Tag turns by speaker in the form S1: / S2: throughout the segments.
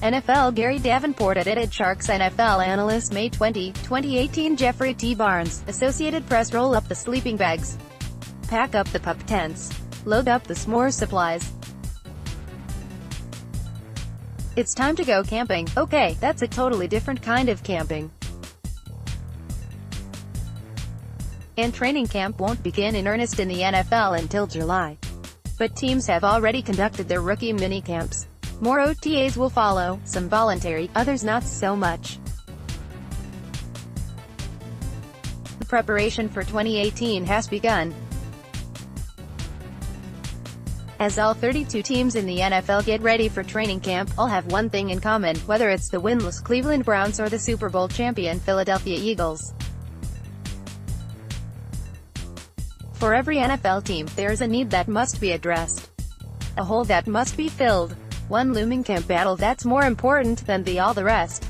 S1: NFLGary Davenport edited Sharks NFL analyst May 20, 2018. Jeffrey T. Barnes, Associated Press. Roll up the sleeping bags. Pack up the pup tents. Load up the s'more supplies. It's time to go camping. Okay, that's a totally different kind of camping. And training camp won't begin in earnest in the NFL until July. But teams have already conducted their rookie minicamps. More OTAs will follow, some voluntary, others not so much. The preparation for 2018 has begun. As all 32 teams in the NFL get ready for training camp, all have one thing in common, whether it's the winless Cleveland Browns or the Super Bowl champion Philadelphia Eagles. For every NFL team, there's a need that must be addressed. A hole that must be filled. One looming camp battle that's more important than all the rest.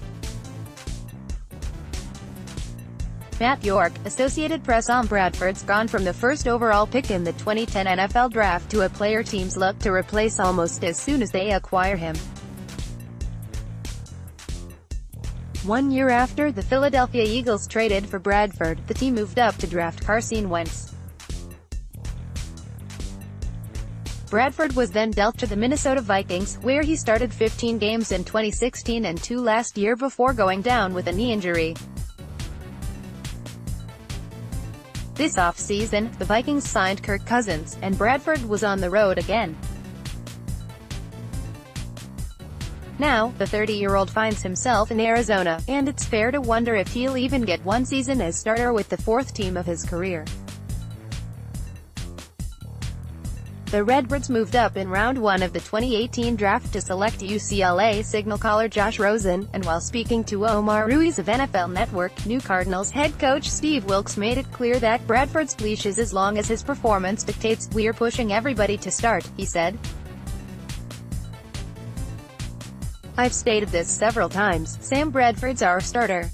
S1: Matt York, Associated Press. Bradford's gone from the first overall pick in the 2010 NFL Draft to a player teams look to replace almost as soon as they acquire him. 1 year after the Philadelphia Eagles traded for Bradford, the team moved up to draft Carson Wentz. Bradford was then dealt to the Minnesota Vikings, where he started 15 games in 2016 and 2 last year before going down with a knee injury. This offseason, the Vikings signed Kirk Cousins, and Bradford was on the road again. Now, the 30-year-old finds himself in Arizona, and it's fair to wonder if he'll even get one season as starter with the fourth team of his career. The Redbirds moved up in round 1 of the 2018 draft to select UCLA signal caller Josh Rosen, and while speaking to Omar Ruiz of NFL Network, new Cardinals head coach Steve Wilks made it clear that Bradford's leash is as long as his performance dictates. "We're pushing everybody to start," he said. "I've stated this several times, Sam Bradford's our starter.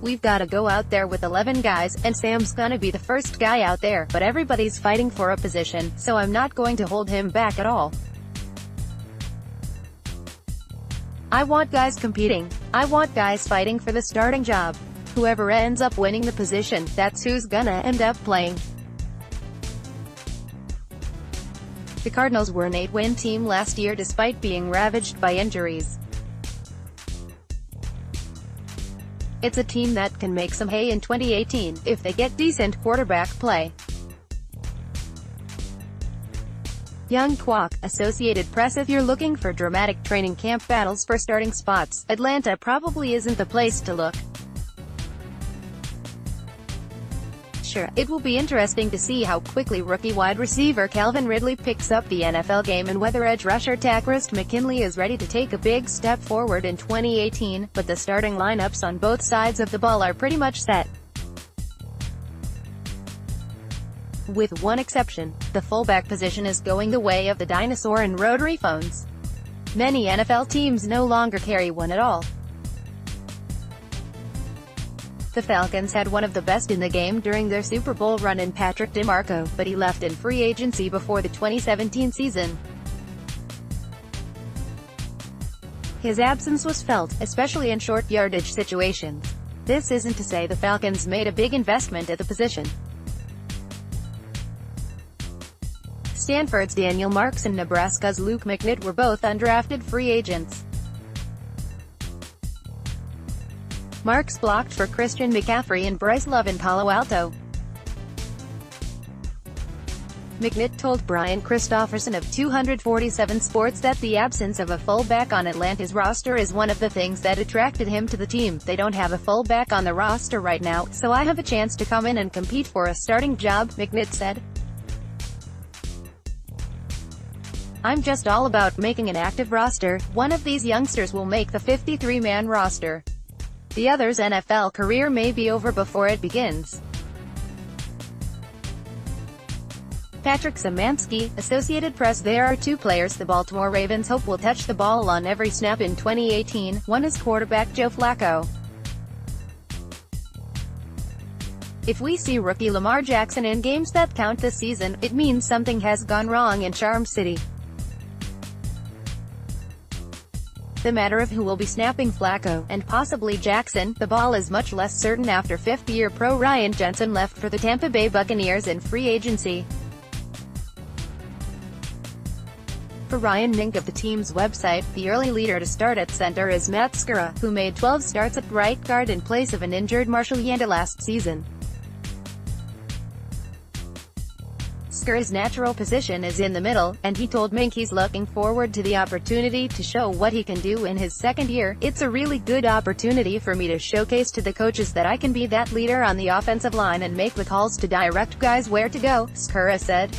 S1: We've got to go out there with 11 guys, and Sam's gonna be the first guy out there, but everybody's fighting for a position, so I'm not going to hold him back at all. I want guys competing. I want guys fighting for the starting job. Whoever ends up winning the position, that's who's gonna end up playing." The Cardinals were an 8-win team last year despite being ravaged by injuries. It's a team that can make some hay in 2018, if they get decent quarterback play. Young Kwok, Associated Press. If you're looking for dramatic training camp battles for starting spots, Atlanta probably isn't the place to look. Sure, it will be interesting to see how quickly rookie wide receiver Calvin Ridley picks up the NFL game and whether edge rusher Takrist McKinley is ready to take a big step forward in 2018, but the starting lineups on both sides of the ball are pretty much set. With one exception, the fullback position is going the way of the dinosaur and rotary phones. Many NFL teams no longer carry one at all. The Falcons had one of the best in the game during their Super Bowl run in Patrick DeMarco, but he left in free agency before the 2017 season. His absence was felt, especially in short yardage situations. This isn't to say the Falcons made a big investment at the position. Stanford's Daniel Marks and Nebraska's Luke McNitt were both undrafted free agents. Marks blocked for Christian McCaffrey and Bryce Love in Palo Alto. McNitt told Brian Christopherson of 247 Sports that the absence of a fullback on Atlanta's roster is one of the things that attracted him to the team. "They don't have a fullback on the roster right now, so I have a chance to come in and compete for a starting job," McNitt said. "I'm just all about making an active roster. One of these youngsters will make the 53-man roster. The other's NFL career may be over before it begins." Patrick Szymanski, Associated Press. There are two players the Baltimore Ravens hope will touch the ball on every snap in 2018. One is quarterback Joe Flacco. If we see rookie Lamar Jackson in games that count this season, it means something has gone wrong in Charm City. The matter of who will be snapping Flacco, and possibly Jackson, the ball is much less certain after fifth-year pro Ryan Jensen left for the Tampa Bay Buccaneers in free agency. For Ryan Mink of the team's website, the early leader to start at center is Matt Skura, who made 12 starts at right guard in place of an injured Marshall Yanda last season. Skura's natural position is in the middle, and he told Mink he's looking forward to the opportunity to show what he can do in his second year. "It's a really good opportunity for me to showcase to the coaches that I can be that leader on the offensive line and make the calls to direct guys where to go," Skura said.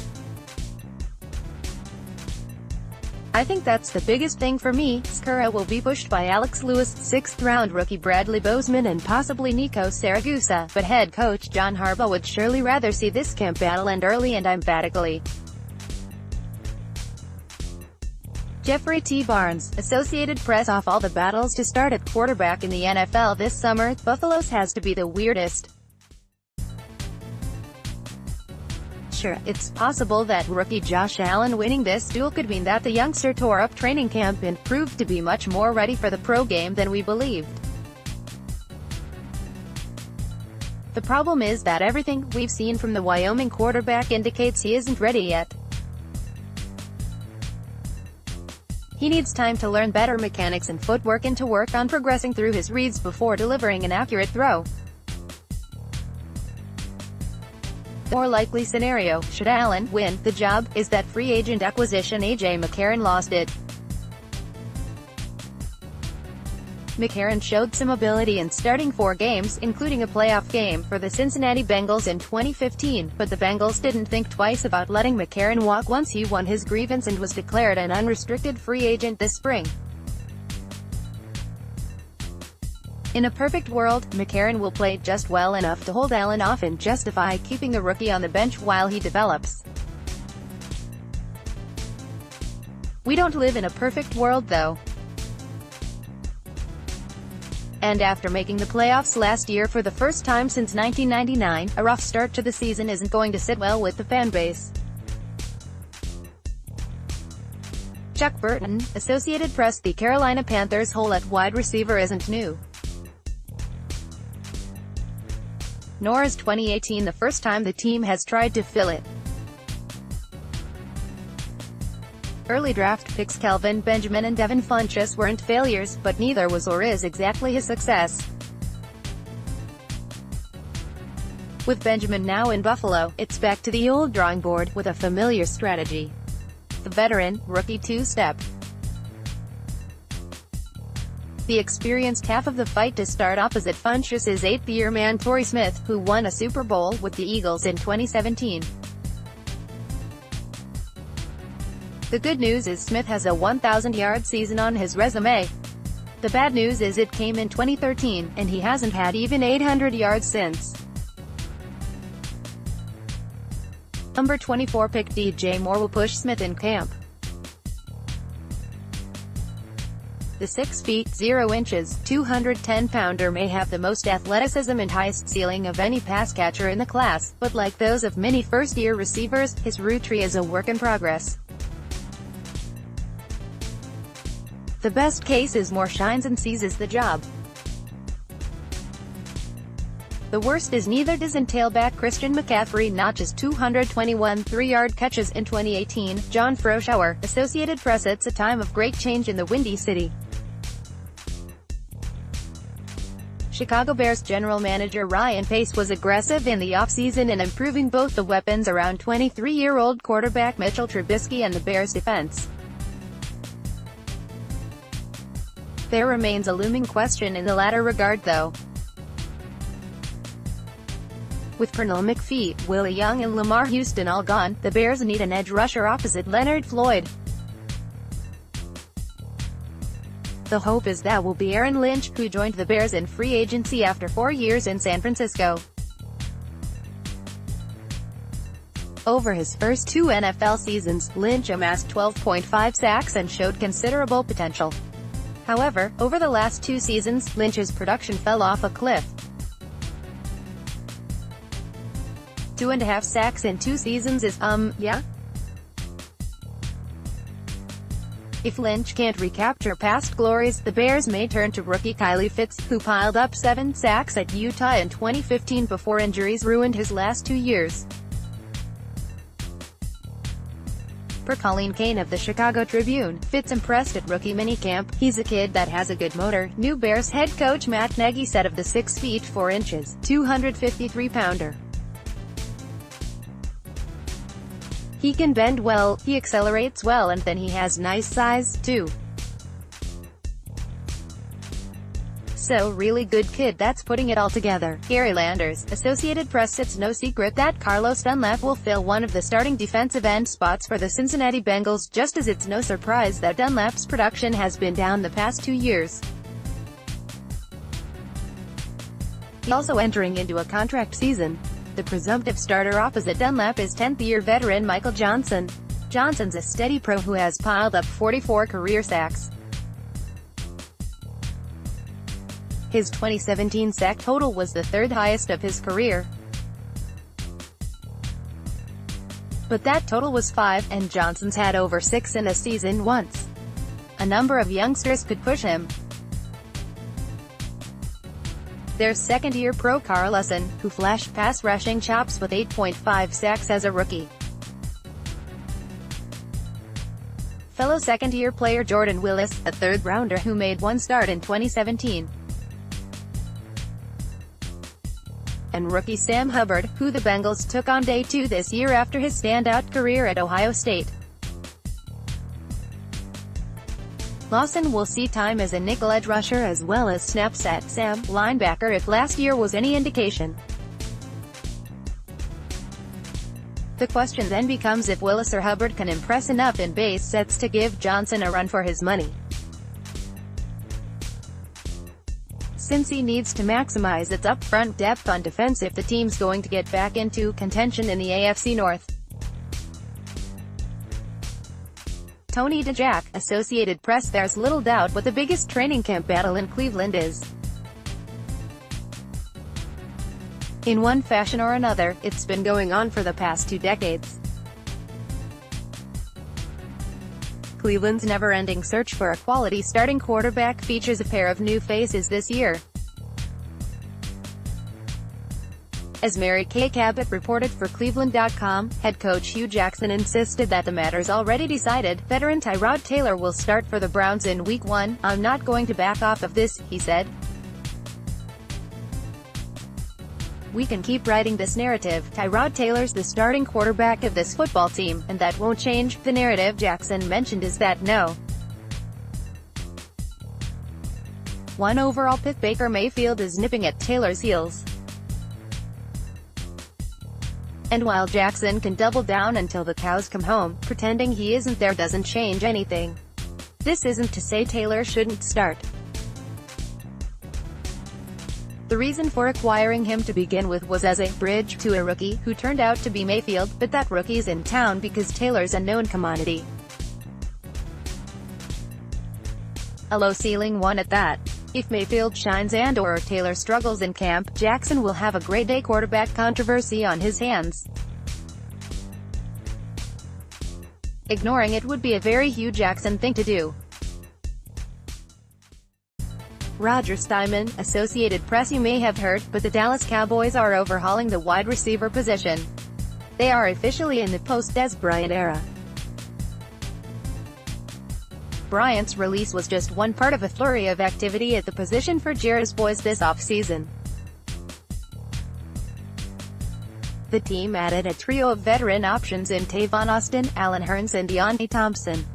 S1: "I think that's the biggest thing for me." Skura will be pushed by Alex Lewis, sixth-round rookie Bradley Bozeman and possibly Nico Saragusa, but head coach John Harbaugh would surely rather see this camp battle end early and emphatically. Jeffrey T. Barnes, Associated Press. Off all the battles to start at quarterback in the NFL this summer, Buffalo's has to be the weirdest. Sure, it's possible that rookie Josh Allen winning this duel could mean that the youngster tore up training camp and proved to be much more ready for the pro game than we believed. The problem is that everything we've seen from the Wyoming quarterback indicates he isn't ready yet. He needs time to learn better mechanics and footwork and to work on progressing through his reads before delivering an accurate throw. The more likely scenario, should Allen win the job, is that free agent acquisition A.J. McCarron lost it. McCarron showed some ability in starting 4 games, including a playoff game for the Cincinnati Bengals in 2015, but the Bengals didn't think twice about letting McCarron walk once he won his grievance and was declared an unrestricted free agent this spring. In a perfect world, McCarron will play just well enough to hold Allen off and justify keeping the rookie on the bench while he develops. We don't live in a perfect world though. And after making the playoffs last year for the first time since 1999, a rough start to the season isn't going to sit well with the fanbase. Chuck Burton, Associated Press. The Carolina Panthers' hole at wide receiver isn't new. Nor is 2018 the first time the team has tried to fill it. Early draft picks Kelvin Benjamin and Devin Funchess weren't failures, but neither was or is exactly a success. With Benjamin now in Buffalo, it's back to the old drawing board, with a familiar strategy. The veteran, rookie two-step. The experienced half of the fight to start opposite Funchess' eighth-year man Torrey Smith, who won a Super Bowl with the Eagles in 2017. The good news is Smith has a 1,000-yard season on his resume. The bad news is it came in 2013, and he hasn't had even 800 yards since. Number 24 pick DJ Moore will push Smith in camp. The 6 feet, 0 inches, 210-pounder may have the most athleticism and highest ceiling of any pass catcher in the class, but like those of many first-year receivers, his route tree is a work in progress. The best case is Moore shines and seizes the job. The worst is neither does tailback Christian McCaffrey notches 221 3-yard catches in 2018. John Froschauer, Associated Press. It's a time of great change in the Windy City. Chicago Bears general manager Ryan Pace was aggressive in the offseason in improving both the weapons around 23-year-old quarterback Mitchell Trubisky and the Bears' defense. There remains a looming question in the latter regard though. With Pernell McPhee, Willie Young and Lamar Houston all gone, the Bears need an edge rusher opposite Leonard Floyd. The hope is that will be Aaron Lynch, who joined the Bears in free agency after 4 years in San Francisco. Over his first 2 NFL seasons, Lynch amassed 12.5 sacks and showed considerable potential. However, over the last 2 seasons, Lynch's production fell off a cliff. 2.5 sacks in 2 seasons is, yeah? If Lynch can't recapture past glories, the Bears may turn to rookie Kyle Pitts, who piled up 7 sacks at Utah in 2015 before injuries ruined his last 2 years. Per Colleen Kane of the Chicago Tribune, Pitts impressed at rookie minicamp. He's a kid that has a good motor, new Bears head coach Matt Nagy said of the 6 feet 4 inches, 253-pounder. He can bend well, he accelerates well, and then he has nice size, too. So really good kid that's putting it all together. Gary Landers, Associated Press. It's no secret that Carlos Dunlap will fill one of the starting defensive end spots for the Cincinnati Bengals, just as it's no surprise that Dunlap's production has been down the past 2 years. He's also entering into a contract season. The presumptive starter opposite Dunlap is 10th-year veteran Michael Johnson. Johnson's a steady pro who has piled up 44 career sacks. His 2017 sack total was the 3rd highest of his career. But that total was 5, and Johnson's had over 6 in a season once. A number of youngsters could push him. There's second-year pro Carl Lawson, who flashed pass-rushing chops with 8.5 sacks as a rookie. Fellow second-year player Jordan Willis, a third-rounder who made 1 start in 2017. And rookie Sam Hubbard, who the Bengals took on day 2 this year after his standout career at Ohio State. Lawson will see time as a nickel edge rusher as well as snaps at Sam linebacker if last year was any indication. The question then becomes if Willis or Hubbard can impress enough in base sets to give Johnson a run for his money. Since he needs to maximize its up-front depth on defense if the team's going to get back into contention in the AFC North. Tony DeJack, Associated Press. There's little doubt what the biggest training camp battle in Cleveland is. In one fashion or another, it's been going on for the past 2 decades. Cleveland's never-ending search for a quality starting quarterback features a pair of new faces this year. As Mary Kay Cabot reported for Cleveland.com, head coach Hugh Jackson insisted that the matter's already decided. Veteran Tyrod Taylor will start for the Browns in Week 1. "I'm not going to back off of this," he said. "We can keep writing this narrative. Tyrod Taylor's the starting quarterback of this football team, and that won't change." The narrative Jackson mentioned is that no. 1 overall pick Baker Mayfield is nipping at Taylor's heels. And while Jackson can double down until the cows come home, pretending he isn't there doesn't change anything. This isn't to say Taylor shouldn't start. The reason for acquiring him to begin with was as a bridge to a rookie, who turned out to be Mayfield, but that rookie's in town because Taylor's a known commodity. A low-ceiling one at that. If Mayfield shines and/or Taylor struggles in camp, Jackson will have a grade-A quarterback controversy on his hands. Ignoring it would be a very Hugh Jackson thing to do. Roger Steinman, Associated Press. You may have heard, but the Dallas Cowboys are overhauling the wide receiver position. They are officially in the post-Dez Bryant era. Bryant's release was just one part of a flurry of activity at the position for Jared's boys this offseason. The team added a trio of veteran options in Tavon Austin, Allen Hurns and Deonte Thompson.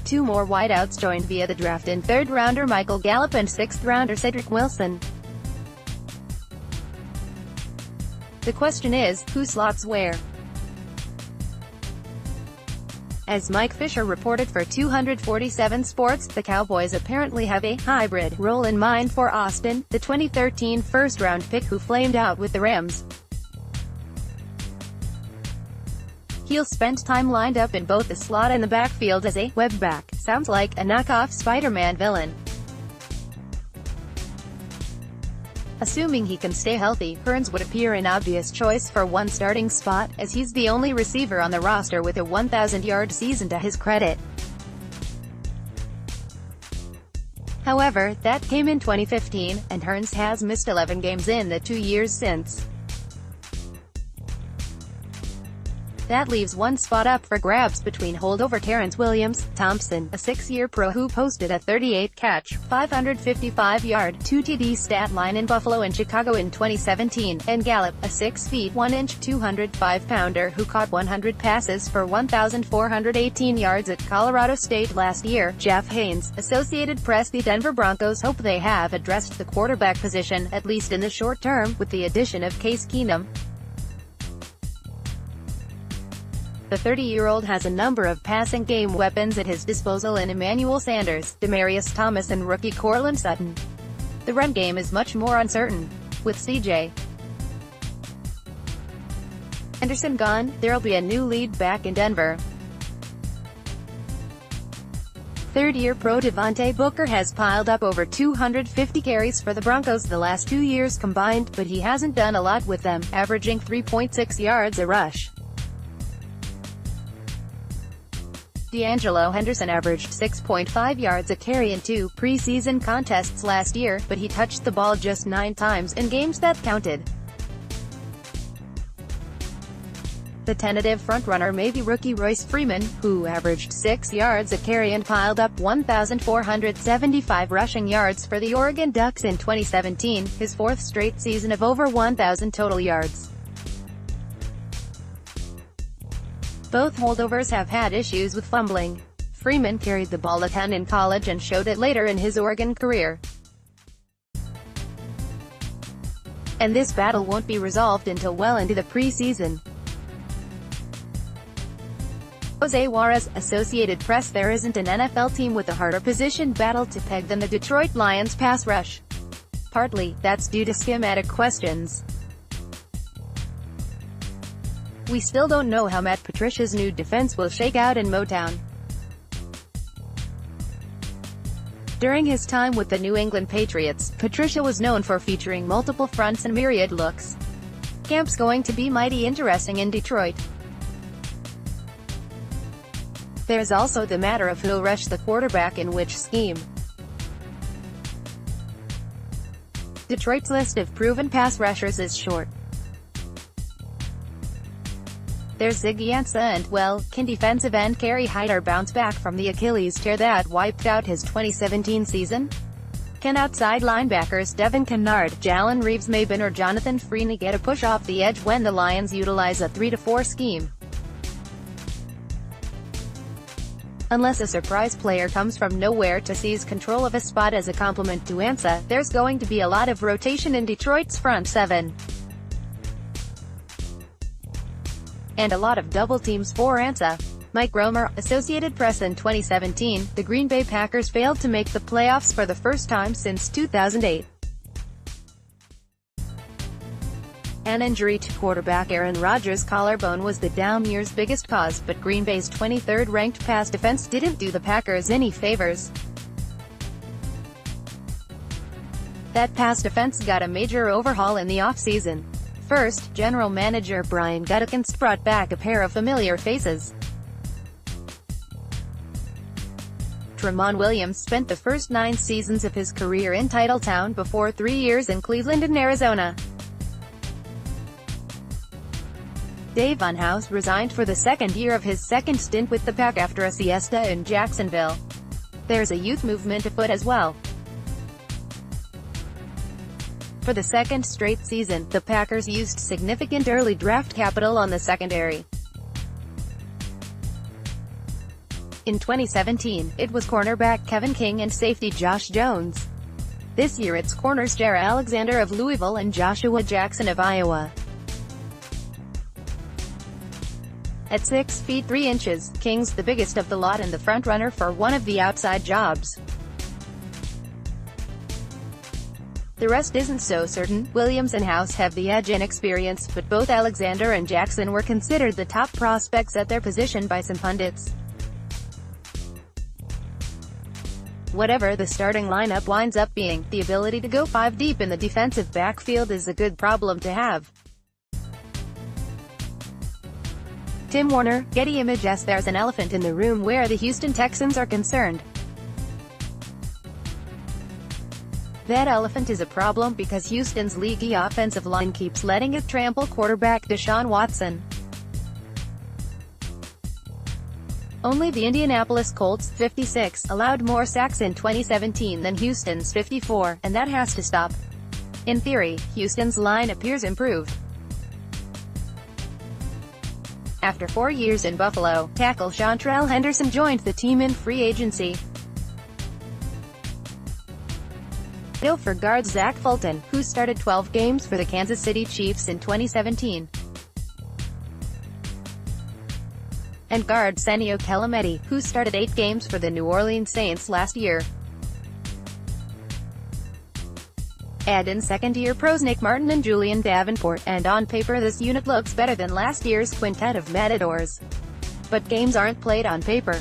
S1: 2 more wideouts joined via the draft in 3rd-rounder Michael Gallup and 6th-rounder Cedric Wilson. The question is, who slots where? As Mike Fisher reported for 247 Sports, the Cowboys apparently have a hybrid role in mind for Austin, the 2013 first-round pick who flamed out with the Rams. He'll spend time lined up in both the slot and the backfield as a web back. Sounds like a knockoff Spider-Man villain. Assuming he can stay healthy, Hurns would appear an obvious choice for one starting spot, as he's the only receiver on the roster with a 1,000-yard season to his credit. However, that came in 2015, and Hurns has missed 11 games in the 2 years since. That leaves one spot up for grabs between holdover Terrence Williams, Thompson, a 6-year pro who posted a 38-catch, 555-yard, 2-TD stat line in Buffalo and Chicago in 2017, and Gallup, a 6'1", 205-pounder who caught 100 passes for 1,418 yards at Colorado State last year. Jeff Haynes, Associated Press. The Denver Broncos hope they have addressed the quarterback position, at least in the short term, with the addition of Case Keenum. The 30-year-old has a number of passing game weapons at his disposal in Emmanuel Sanders, Demaryius Thomas and rookie Courtland Sutton. The run game is much more uncertain. With C.J. Anderson gone, there'll be a new lead back in Denver. Third-year pro Devontae Booker has piled up over 250 carries for the Broncos the last 2 years combined, but he hasn't done a lot with them, averaging 3.6 yards a rush. D'Angelo Henderson averaged 6.5 yards a carry in 2 preseason contests last year, but he touched the ball just 9 times in games that counted. The tentative frontrunner may be rookie Royce Freeman, who averaged 6 yards a carry and piled up 1,475 rushing yards for the Oregon Ducks in 2017, his 4th straight season of over 1,000 total yards. Both holdovers have had issues with fumbling. Freeman carried the ball a ton in college and showed it later in his Oregon career. And this battle won't be resolved until well into the preseason. Jose Juarez, Associated Press. There isn't an NFL team with a harder position battle to peg than the Detroit Lions pass rush. Partly, that's due to schematic questions. We still don't know how Matt Patricia's new defense will shake out in Motown. During his time with the New England Patriots, Patricia was known for featuring multiple fronts and myriad looks. Camp's going to be mighty interesting in Detroit. There's also the matter of who'll rush the quarterback in which scheme. Detroit's list of proven pass rushers is short. There's Ziggy Ansah and, well, can defensive end Kerry Hyder bounce back from the Achilles tear that wiped out his 2017 season? Can outside linebackers Devin Kennard, Jalen Reeves-Maybin or Jonathan Freeney get a push off the edge when the Lions utilize a 3-4 scheme? Unless a surprise player comes from nowhere to seize control of a spot as a compliment to Ansah, there's going to be a lot of rotation in Detroit's front seven. And a lot of double teams for Ansah. Mike Romer, Associated Press. In 2017, the Green Bay Packers failed to make the playoffs for the first time since 2008. An injury to quarterback Aaron Rodgers' collarbone was the down year's biggest cause, but Green Bay's 23rd ranked pass defense didn't do the Packers any favors. That pass defense got a major overhaul in the offseason. First, general manager Brian Gutekunst brought back a pair of familiar faces. Tramon Williams spent the first 9 seasons of his career in Titletown before 3 years in Cleveland and Arizona. Dave Unhouse resigned for the second year of his second stint with the Pack after a siesta in Jacksonville. There's a youth movement afoot as well. For the second straight season, the Packers used significant early draft capital on the secondary. In 2017, it was cornerback Kevin King and safety Josh Jones. This year it's corners Jaire Alexander of Louisville and Joshua Jackson of Iowa. At 6 feet 3 inches, King's the biggest of the lot and the frontrunner for one of the outside jobs. The rest isn't so certain. Williams and House have the edge in experience, but both Alexander and Jackson were considered the top prospects at their position by some pundits. Whatever the starting lineup winds up being, the ability to go 5 deep in the defensive backfield is a good problem to have. Tim Warner, Getty Images. There's an elephant in the room where the Houston Texans are concerned. That elephant is a problem because Houston's leaky offensive line keeps letting it trample quarterback Deshaun Watson. Only the Indianapolis Colts, 56, allowed more sacks in 2017 than Houston's 54, and that has to stop. In theory, Houston's line appears improved. After 4 years in Buffalo, tackle Shantrell Henderson joined the team in free agency. For guard Zach Fulton, who started 12 games for the Kansas City Chiefs in 2017. And guard Senio Kelemeti, who started 8 games for the New Orleans Saints last year. Add in second-year pros Nick Martin and Julian Davenport, and on paper this unit looks better than last year's quintet of matadors. But games aren't played on paper.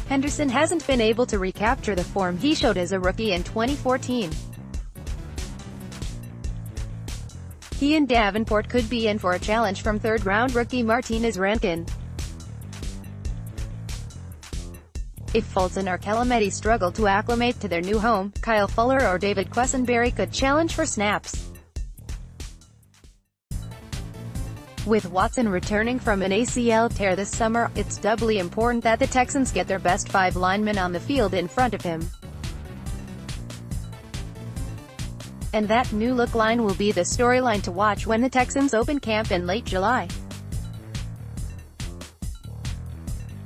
S1: Henderson hasn't been able to recapture the form he showed as a rookie in 2014. He and Davenport could be in for a challenge from third-round rookie Martinez Rankin. If Fulton or Kelemeti struggle to acclimate to their new home, Kyle Fuller or David Quessenberry could challenge for snaps. With Watson returning from an ACL tear this summer, it's doubly important that the Texans get their best 5 linemen on the field in front of him. And that new-look line will be the storyline to watch when the Texans open camp in late July.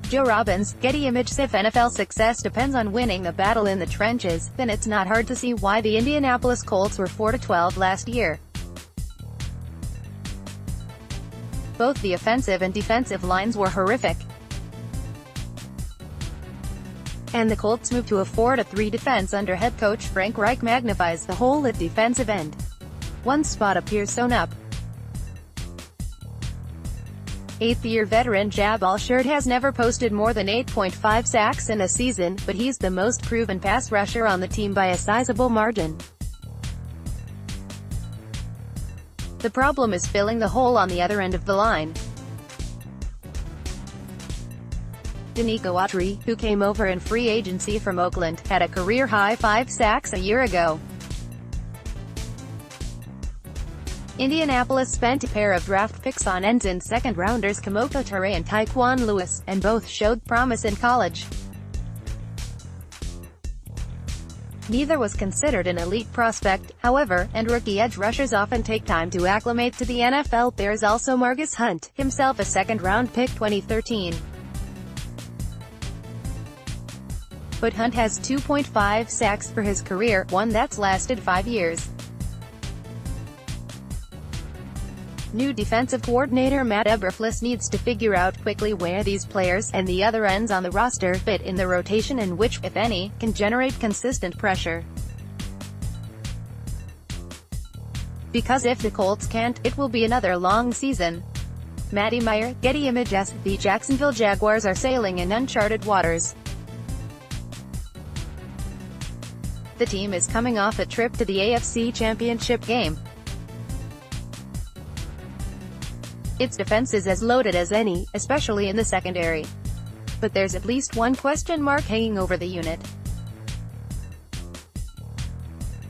S1: Joe Robbins, Getty Images. If NFL success depends on winning the battle in the trenches, then it's not hard to see why the Indianapolis Colts were 4-12 last year. Both the offensive and defensive lines were horrific. And the Colts moved to a 4-3 defense under head coach Frank Reich magnifies the hole at defensive end. One spot appears sewn up. 8th-year veteran Jabal Sheard has never posted more than 8.5 sacks in a season, but he's the most proven pass rusher on the team by a sizable margin. The problem is filling the hole on the other end of the line. Danico Autry, who came over in free agency from Oakland, had a career-high 5 sacks a year ago. Indianapolis spent a pair of draft picks on ends in second-rounders Kamoko Toure and Tyquan Lewis, and both showed promise in college. Neither was considered an elite prospect, however, and rookie edge rushers often take time to acclimate to the NFL. There's also Margus Hunt, himself a second-round pick 2013. But Hunt has 2.5 sacks for his career, one that's lasted 5 years. New defensive coordinator Matt Eberflus needs to figure out quickly where these players, and the other ends on the roster, fit in the rotation and which, if any, can generate consistent pressure. Because if the Colts can't, it will be another long season. Matty Meyer, Getty Images. The Jacksonville Jaguars are sailing in uncharted waters. The team is coming off a trip to the AFC Championship game. Its defense is as loaded as any, especially in the secondary. But there's at least one question mark hanging over the unit.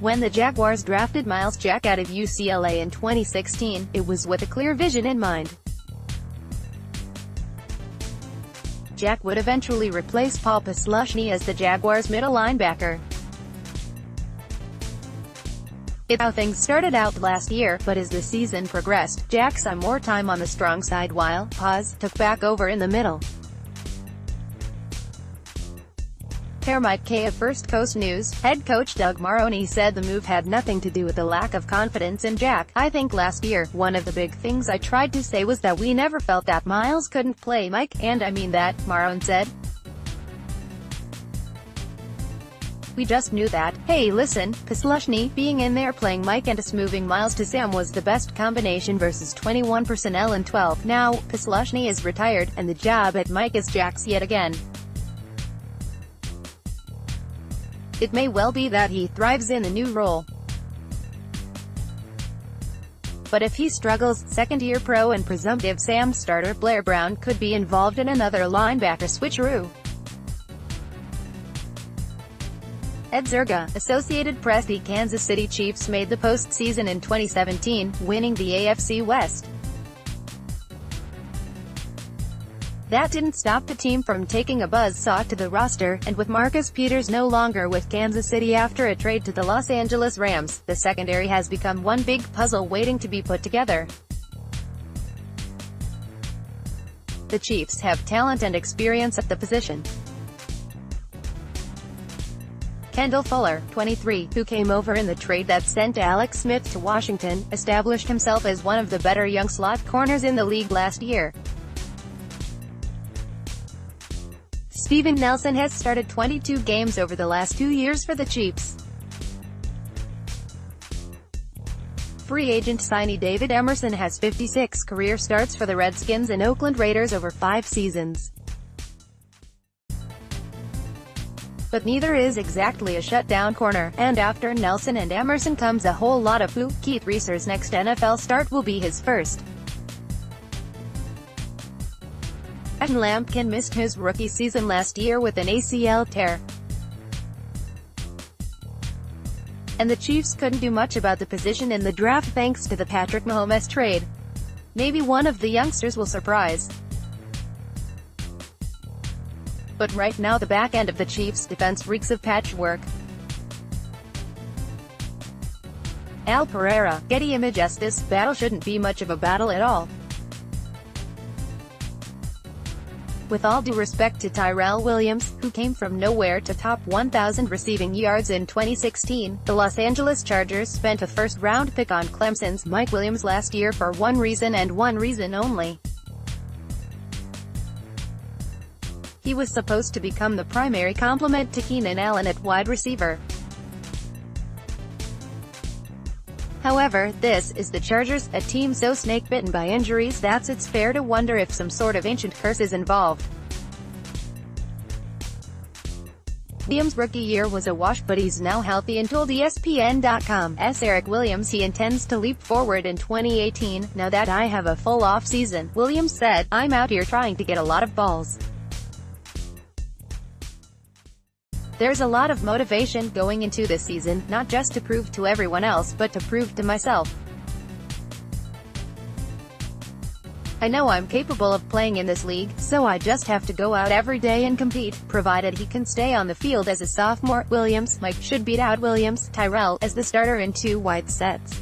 S1: When the Jaguars drafted Miles Jack out of UCLA in 2016, it was with a clear vision in mind. Jack would eventually replace Paul Posluszny as the Jaguars' middle linebacker. It's how things started out last year, but as the season progressed, Jack saw more time on the strong side while Paz took back over in the middle. Mike K. of First Coast News, head coach Doug Marrone said the move had nothing to do with a lack of confidence in Jack. I think last year, one of the big things I tried to say was that we never felt that Miles couldn't play Mike, and I mean that, Marrone said. We just knew that, hey listen, Posluszny being in there playing Mike and us moving Miles to Sam was the best combination versus 21 personnel and 12. Now, Posluszny is retired, and the job at Mike is Jack's yet again. It may well be that he thrives in the new role. But if he struggles, second-year pro and presumptive Sam starter Blair Brown could be involved in another linebacker switcheroo. Ed Zerga, Associated Press. The Kansas City Chiefs made the postseason in 2017, winning the AFC West. That didn't stop the team from taking a buzzsaw to the roster, and with Marcus Peters no longer with Kansas City after a trade to the Los Angeles Rams, the secondary has become one big puzzle waiting to be put together. The Chiefs have talent and experience at the position. Kendall Fuller, 23, who came over in the trade that sent Alex Smith to Washington, established himself as one of the better young slot corners in the league last year. Steven Nelson has started 22 games over the last 2 years for the Chiefs. Free agent signee David Emerson has 56 career starts for the Redskins and Oakland Raiders over 5 seasons. But neither is exactly a shutdown corner, and after Nelson and Emerson comes a whole lot of who. Keith Reeser's next NFL start will be his first. Eden Lampkin missed his rookie season last year with an ACL tear. And the Chiefs couldn't do much about the position in the draft thanks to the Patrick Mahomes trade. Maybe one of the youngsters will surprise. But right now the back end of the Chiefs' defense reeks of patchwork. Al Pereira, Getty Images. This battle shouldn't be much of a battle at all. With all due respect to Tyrell Williams, who came from nowhere to top 1,000 receiving yards in 2016, the Los Angeles Chargers spent a first-round pick on Clemson's Mike Williams last year for one reason and one reason only. He was supposed to become the primary complement to Keenan Allen at wide receiver. However, this is the Chargers, a team so snake-bitten by injuries that it's fair to wonder if some sort of ancient curse is involved. Williams' rookie year was a wash, but he's now healthy and told ESPN.com's Eric Williams he intends to leap forward in 2018. Now that I have a full off-season, Williams said, I'm out here trying to get a lot of balls. There's a lot of motivation going into this season, not just to prove to everyone else but to prove to myself. I know I'm capable of playing in this league, so I just have to go out every day and compete, provided he can stay on the field as a sophomore. Williams, Mike, should beat out Williams, Tyrell, as the starter in 2 wide sets.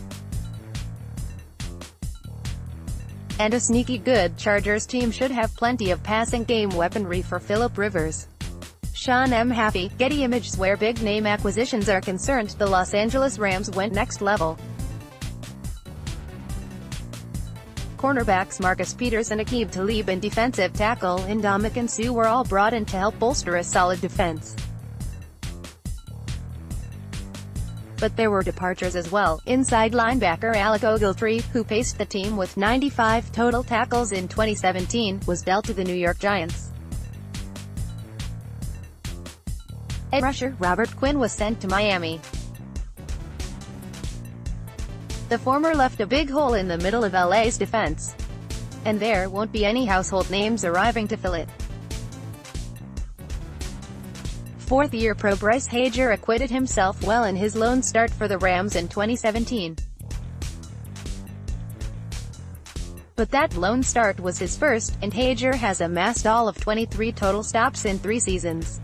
S1: And a sneaky good Chargers team should have plenty of passing game weaponry for Phillip Rivers. Sean M. Happy, Getty Images. Where big-name acquisitions are concerned, the Los Angeles Rams went next level. Cornerbacks Marcus Peters and Aqib Talib and defensive tackle Ndamukong Suh were all brought in to help bolster a solid defense. But there were departures as well. Inside linebacker Alec Ogletree, who paced the team with 95 total tackles in 2017, was dealt to the New York Giants. Edge rusher Robert Quinn was sent to Miami. The former left a big hole in the middle of LA's defense. And there won't be any household names arriving to fill it. Fourth-year pro Bryce Hager acquitted himself well in his lone start for the Rams in 2017. But that lone start was his first, and Hager has amassed all of 23 total stops in 3 seasons.